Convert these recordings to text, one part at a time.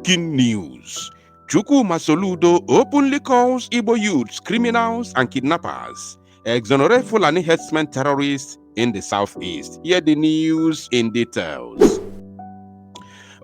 Breaking news. Chukwuma Soludo openly calls Igbo youths criminals and kidnappers. Exonerates Fulani Herdsmen terrorists in the southeast. Hear the news in details.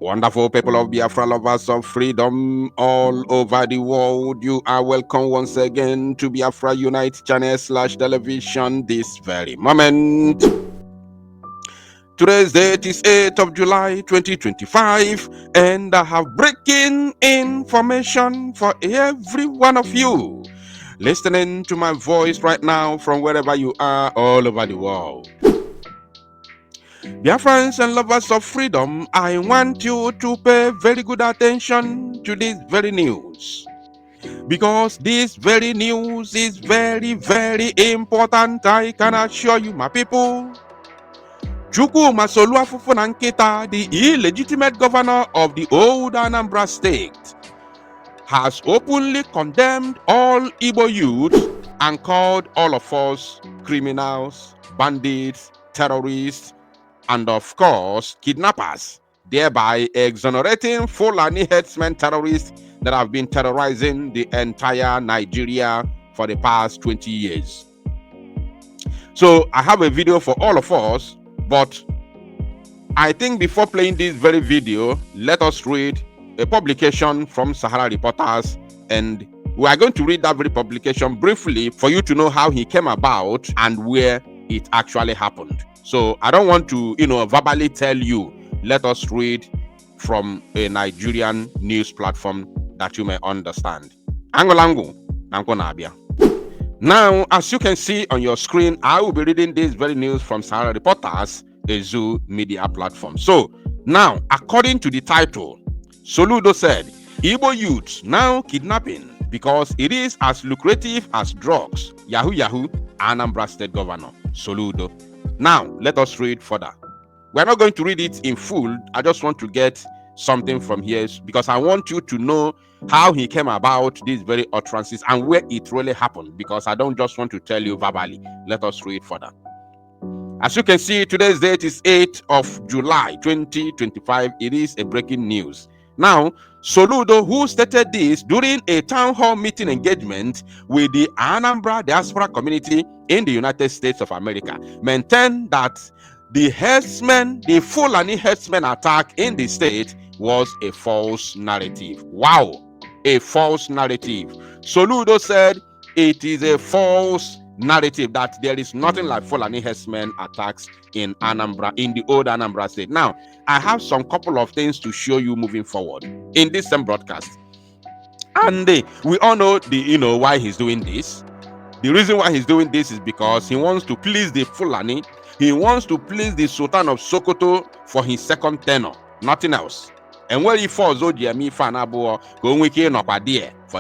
Wonderful people of Biafra, lovers of freedom all over the world, you are welcome once again to Biafra Unite channel /television this very moment. Today's date is 8th of July 2025, and I have breaking information for every one of you listening to my voice right now from wherever you are all over the world. Dear friends and lovers of freedom, I want you to pay very good attention to this very news, because this very news is very, very important. I can assure you, my people. Chukwuma Soludo Nkita, the illegitimate governor of the old Anambra state, has openly condemned all Igbo youths and called all of us criminals, bandits, terrorists, and of course, kidnappers, thereby exonerating Fulani herdsmen terrorists that have been terrorizing the entire Nigeria for the past 20 years. So I have a video for all of us, but I think before playing this very video, let us read a publication from Sahara Reporters, and we are going to read that very publication briefly for you to know how he came about and where it actually happened. So I don't want to, verbally tell you. Let us read from a Nigerian news platform that you may understand. Angolango, Nabia. Now, as you can see on your screen, I will be reading this very news from Sahara Reporters, a Zoo media platform. So, now, according to the title, Soludo said, Igbo youths now kidnapping because it is as lucrative as drugs. Yahoo Yahoo, Anambra State Governor, Soludo. Now, let us read further. We're not going to read it in full. I just want to get something from here because I want you to know how he came about these very utterances and where it really happened, because I don't just want to tell you verbally. Let us read further. As you can see, today's date is 8th of July 2025. It is a breaking news. Now, Soludo, who stated this during a town hall meeting engagement with the Anambra diaspora community in the United States of America, maintained that the Fulani herdsmen attack in the state was a false narrative. Wow, a false narrative. Soludo said it is a false narrative, that there is nothing like Fulani herdsmen attacks in Anambra, in the old Anambra state. Now, I have some couple of things to show you moving forward in this same broadcast. And we all know why he's doing this. The reason why he's doing this is because he wants to please the Fulani. He wants to please the Sultan of Sokoto for his second tenure, nothing else. And where he falls, for the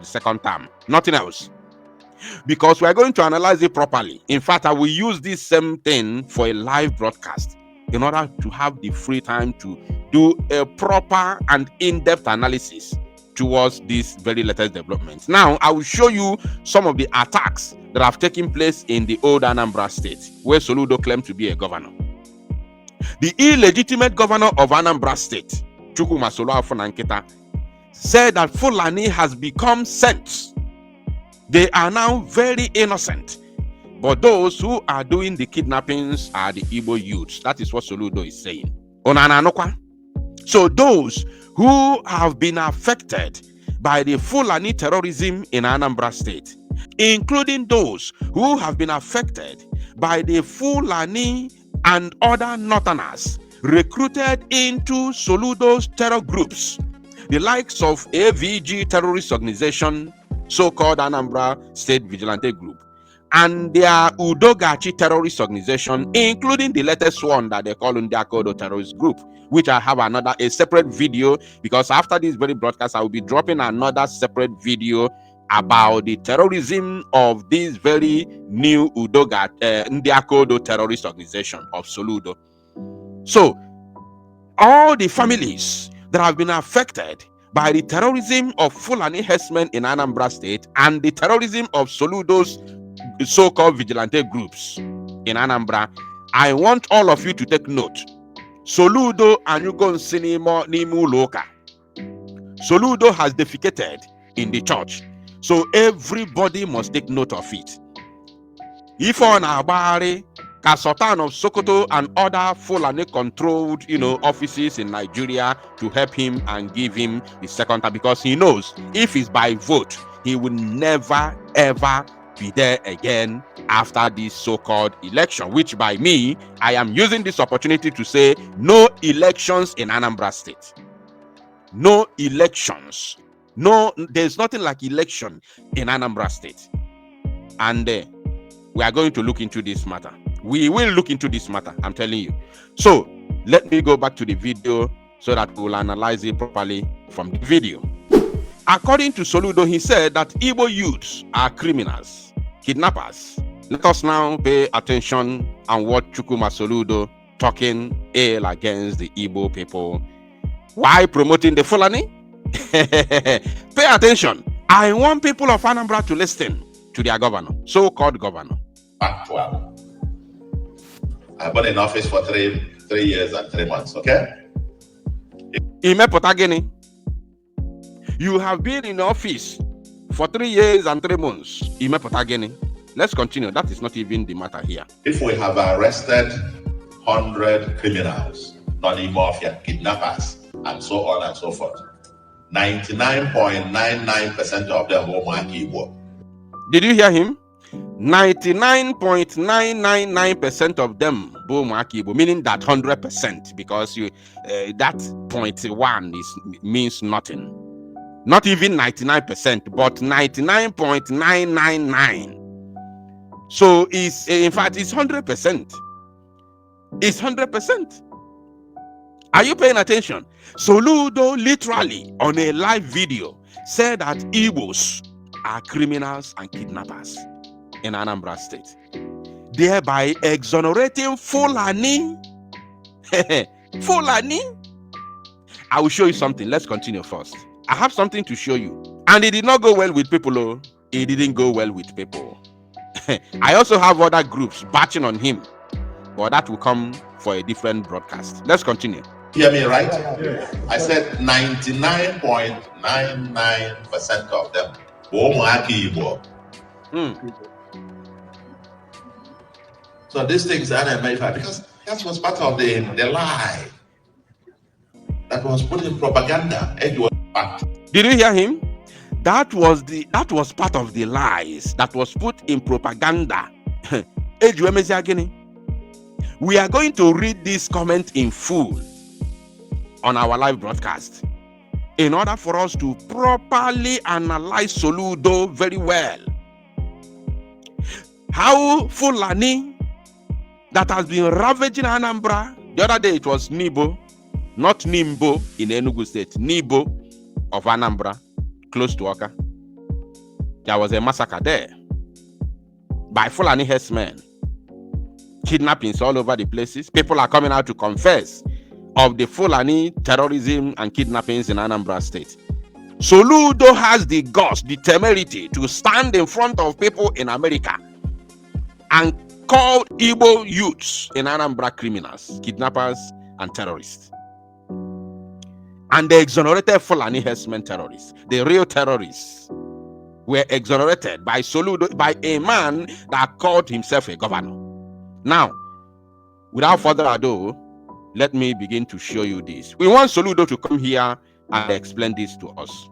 second term, nothing else. Because we are going to analyze it properly. In fact, I will use this same thing for a live broadcast in order to have the free time to do a proper and in-depth analysis towards this very latest development. Now, I will show you some of the attacks that have taken place in the old Anambra state, where Soludo claimed to be a governor. The illegitimate governor of Anambra state, Chukwuma Soludo Nkita, said that Fulani has become saints. They are now very innocent. But those who are doing the kidnappings are the Igbo youths. That is what Soludo is saying. So those who have been affected by the Fulani terrorism in Anambra state, including those who have been affected by the Fulani and other northerners recruited into Soludo's terror groups, the likes of AVG terrorist organization, so-called Anambra State Vigilante Group, and their Udogachi terrorist organization, including the latest one that they call Ndiakodo terrorist group, which I have a separate video, because after this very broadcast, I will be dropping another separate video about the terrorism of this very new Ndiakodo terrorist organization of Soludo. So, all the families that have been affected by the terrorism of Fulani herdsmen in Anambra State and the terrorism of Soludo's so-called vigilante groups in Anambra, I want all of you to take note. Soludo and you go Sinimo Nimu Loka. Soludo has defecated in the church. So everybody must take note of it. If on Abari, Sultan of Sokoto and other Fulani controlled, offices in Nigeria to help him and give him the second time, because he knows if it's by vote, he will never ever be there again after this so-called election, which by me, I am using this opportunity to say no elections in Anambra State. No elections. No, there's nothing like election in Anambra State. And we are going to look into this matter. We will look into this matter, I'm telling you. So let me go back to the video so that we will analyze it properly from the video. According to Soludo, he said that Igbo youths are criminals, kidnappers. Let us now pay attention and watch Chukwuma Soludo talking ill against the Igbo people. Why promoting the Fulani? Pay attention. I want people of Anambra to listen to their governor, so-called governor. Well, I've been in office for 3 years and 3 months, okay? You have been in office for 3 years and 3 months. Let's continue. That is not even the matter here. If we have arrested 100 criminals, non-mafia, kidnappers, and so on and so forth, 99.99% of them are Igbo. Did you hear him? 99.999% of them Igbo, meaning that 100%, because that 0.1 means nothing. Not even 99%, but 99.999. So it's in fact it's 100%. It's 100%. Are you paying attention? Soludo literally on a live video said that Igbos are criminals and kidnappers in Anambra State, thereby exonerating Fulani. Fulani. I will show you something. Let's continue first. I have something to show you. And it did not go well with people. Oh, it didn't go well with people. I also have other groups batching on him, but that will come for a different broadcast. Let's continue. Hear me right? Yeah. I said 99.99% of them are Igbo. So these things are made because that was part of the lie that was put in propaganda. Did you hear him? That was part of the lies that was put in propaganda. We are going to read this comment in full on our live broadcast in order for us to properly analyze Soludo very well. How Fulani that has been ravaging Anambra, the other day it was Nibo, not Nimbo in Enugu State, Nibo of Anambra, close to Oka. There was a massacre there by Fulani Herdsmen. Kidnappings all over the places. People are coming out to confess of the Fulani terrorism and kidnappings in Anambra State. Soludo has the guts, the temerity to stand in front of people in America and call Igbo youths in Anambra criminals, kidnappers, and terrorists. And the exonerated Fulani Herdsmen terrorists, the real terrorists, were exonerated by Soludo, by a man that called himself a governor. Now, without further ado, let me begin to show you this. We want Soludo to come here and explain this to us.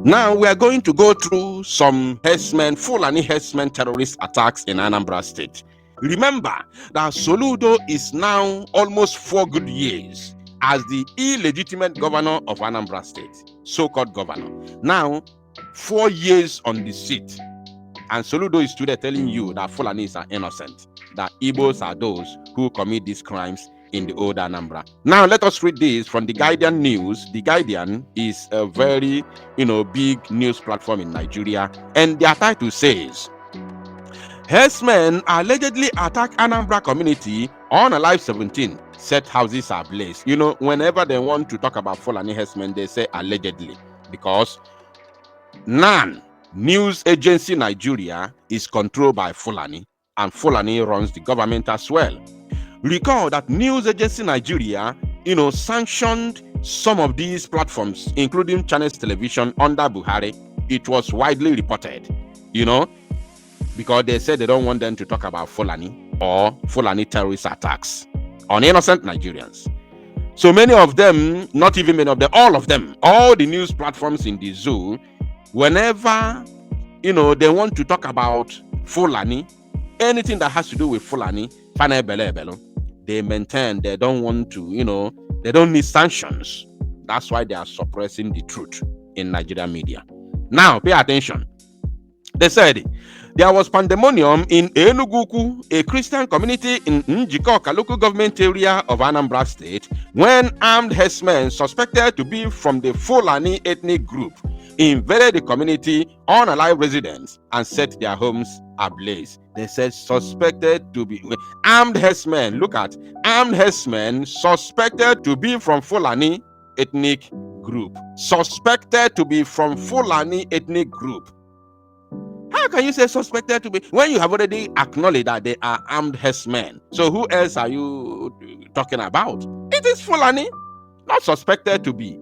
Now, we are going to go through some herdsmen, Fulani herdsmen terrorist attacks in Anambra State. Remember that Soludo is now almost 4 good years as the illegitimate governor of Anambra State, so-called governor. Now, 4 years on the seat. And Soludo is today telling you that Fulanis are innocent, that Igbos are those who commit these crimes in the old Anambra. Now let us read this from the Guardian News. The Guardian is a very, big news platform in Nigeria, and their title says, herdsmen allegedly attack Anambra community on Alive 17, set houses ablaze. Whenever they want to talk about Fulani herdsmen, they say allegedly, because NAN, News Agency Nigeria, is controlled by Fulani, and Fulani runs the government as well. Recall that News Agency Nigeria, sanctioned some of these platforms, including Channels Television under Buhari, it was widely reported, because they said they don't want them to talk about Fulani or Fulani terrorist attacks on innocent Nigerians. So many of them, not even many of them, all of them, all the news platforms in the zoo, whenever, they want to talk about Fulani, anything that has to do with Fulani, they maintain they don't want to, they don't need sanctions. That's why they are suppressing the truth in Nigerian media. Now, pay attention. They said there was pandemonium in Enugu, a Christian community in Njikoka local government area of Anambra State, when armed herdsmen suspected to be from the Fulani ethnic group invaded the community, unalive residents, and set their homes ablaze. They said suspected to be armed herdsmen. Look at armed herdsmen suspected to be from Fulani ethnic group. Suspected to be from Fulani ethnic group. How can you say suspected to be when you have already acknowledged that they are armed herdsmen? So who else are you talking about? It is Fulani, not suspected to be.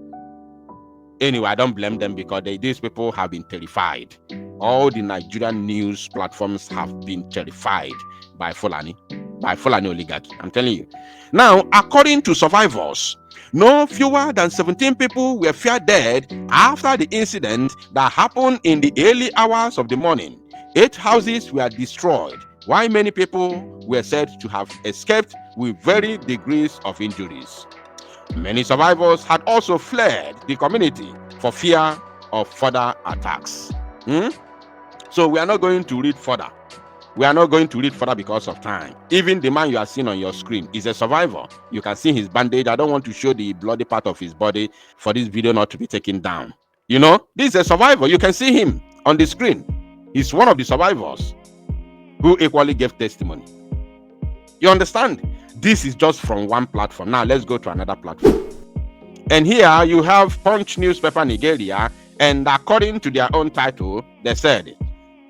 Anyway, I don't blame them because these people have been terrified. All the Nigerian news platforms have been terrified by Fulani oligarchy. I'm telling you. Now, according to survivors, no fewer than 17 people were feared dead after the incident that happened in the early hours of the morning. 8 houses were destroyed, while many people were said to have escaped with varying degrees of injuries. Many survivors had also fled the community for fear of further attacks. So we are not going to read further. We are not going to read further because of time. Even the man you are seeing on your screen is a survivor. You can see his bandage. I don't want to show the bloody part of his body for this video not to be taken down. This is a survivor. You can see him on the screen. He's one of the survivors who equally gave testimony. You understand? This is just from one platform. Now let's go to another platform. And here you have Punch newspaper Nigeria, and according to their own title, they said,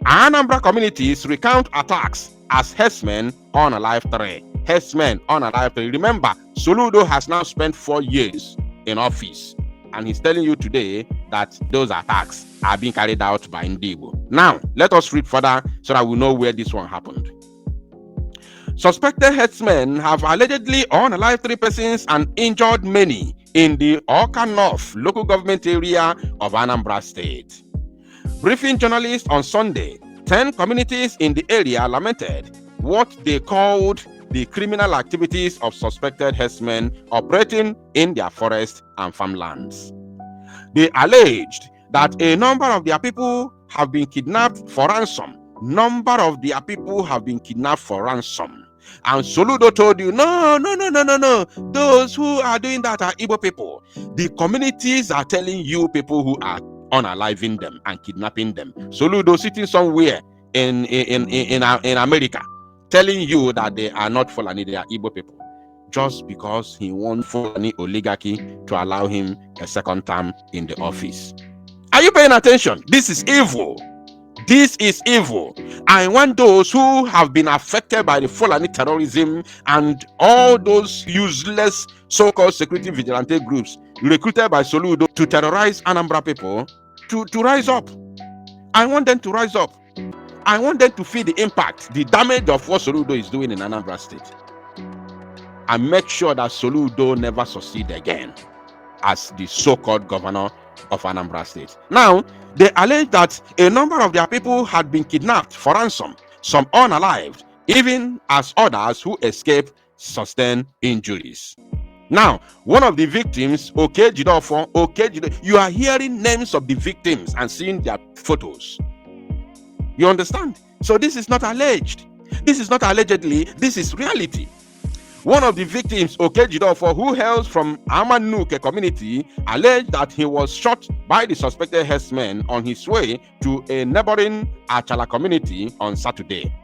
Anambra communities recount attacks as herdsmen unalive 3. Herdsmen unalive 3. Remember, Soludo has now spent 4 years in office, and he's telling you today that those attacks are being carried out by Igbo. Now, let us read further so that we know where this one happened. Suspected herdsmen have allegedly unalived 3 persons and injured many in the Oka North local government area of Anambra State. Briefing journalists on Sunday, 10 communities in the area lamented what they called the criminal activities of suspected herdsmen operating in their forests and farmlands. They alleged that a number of their people have been kidnapped for ransom. And Soludo told you, no. Those who are doing that are Igbo people. The communities are telling you people who are unaliving them and kidnapping them. Soludo sitting somewhere in America, telling you that they are not Fulani, they are Igbo people, just because he wants Fulani oligarchy to allow him a second term in the office. Are you paying attention? This is evil. This is evil. I want those who have been affected by the Fulani terrorism and all those useless so-called security vigilante groups recruited by Soludo to terrorize Anambra people to rise up. I want them to rise up. I want them to feel the impact, the damage of what Soludo is doing in Anambra State, and make sure that Soludo never succeed again as the so-called governor of Anambra State. Now, they allege that a number of their people had been kidnapped for ransom, some unalived, even as others who escaped sustained injuries. Now, one of the victims, Okejidofo, you are hearing names of the victims and seeing their photos. You understand? So this is not alleged. This is not allegedly, this is reality. One of the victims, Okejidofo, who hails from Amanuke community, alleged that he was shot by the suspected herdsmen on his way to a neighboring Achala community on Saturday.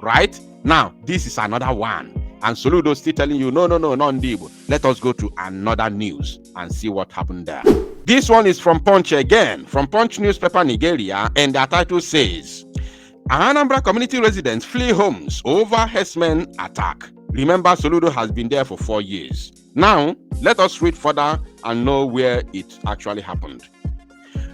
Right? Now, this is another one. And Soludo still telling you, no, Igbo. Let us go to another news and see what happened there. This one is from Punch again, from Punch newspaper Nigeria, and their title says, Anambra community residents flee homes over herdsmen attack. Remember, Soludo has been there for 4 years. Now, let us read further and know where it actually happened.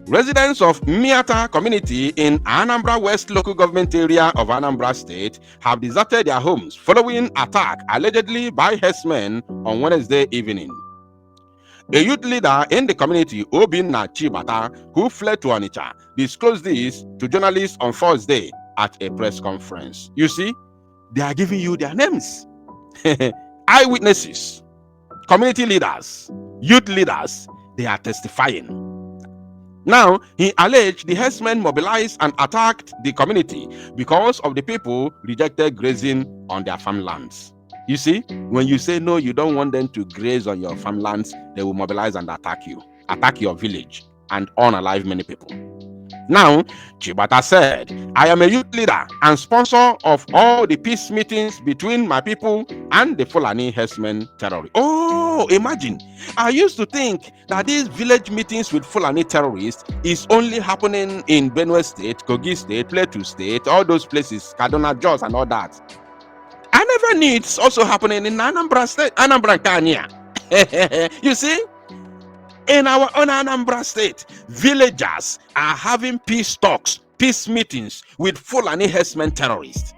Residents of Miata community in Anambra West local government area of Anambra State have deserted their homes following attack allegedly by herdsmen on Wednesday evening. A youth leader in the community, Obinna Chibata, who fled to Onitsha, disclosed this to journalists on Thursday at a press conference. You see, they are giving you their names. Eyewitnesses, community leaders, youth leaders, they are testifying. Now, he alleged the herdsmen mobilized and attacked the community because of the people rejected grazing on their farmlands. You see, when you say no, you don't want them to graze on your farmlands, they will mobilize and attack you, attack your village, and unalive many people. Now, Chibata said, I am a youth leader and sponsor of all the peace meetings between my people and the Fulani herdsmen terrorists. Oh, imagine. I used to think that these village meetings with Fulani terrorists is only happening in Benue State, Kogi State, Plateau State, all those places, Kaduna, Jos, and all that. I never knew it's also happening in Anambra State, Anambra Kenya. You see? In our own Anambra State, villagers are having peace talks, peace meetings with Fulani herdsmen terrorists.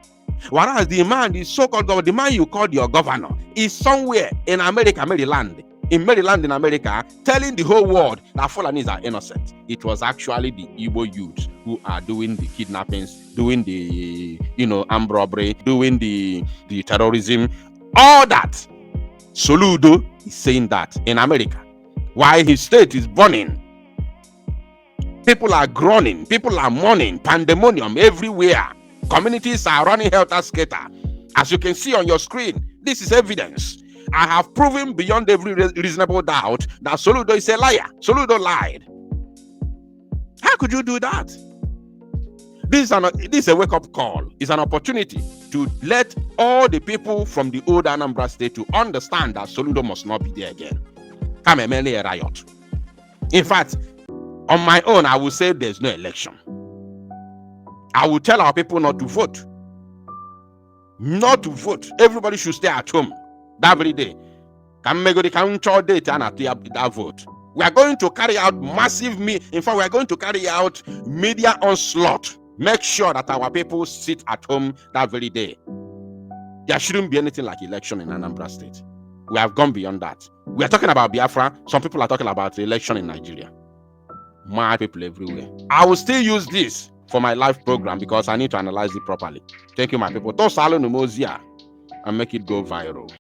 Whereas the man, the so-called governor, the man you called your governor, is somewhere in America, Maryland, in America, telling the whole world that Fulanis are innocent. It was actually the Igbo youth who are doing the kidnappings, doing the, armed robbery, doing the terrorism, all that. Soludo is saying that in America. While his state is burning, people are groaning, people are mourning, pandemonium everywhere. Communities are running helter-skelter. As you can see on your screen, this is evidence. I have proven beyond every reasonable doubt that Soludo is a liar. Soludo lied. How could you do that? This is a wake-up call. It's an opportunity to let all the people from the old Anambra State to understand that Soludo must not be there again. Come a riot. In fact, on my own, I will say there's no election. I will tell our people not to vote. Not to vote. Everybody should stay at home that very day. That vote. We are going to carry out massive we are going to carry out media onslaught. Make sure that our people sit at home that very day. There shouldn't be anything like election in Anambra State. We have gone beyond that. We are talking about Biafra. Some people are talking about the election in Nigeria. My people everywhere. I will still use this for my live program because I need to analyze it properly. Thank you, my people. And make it go viral.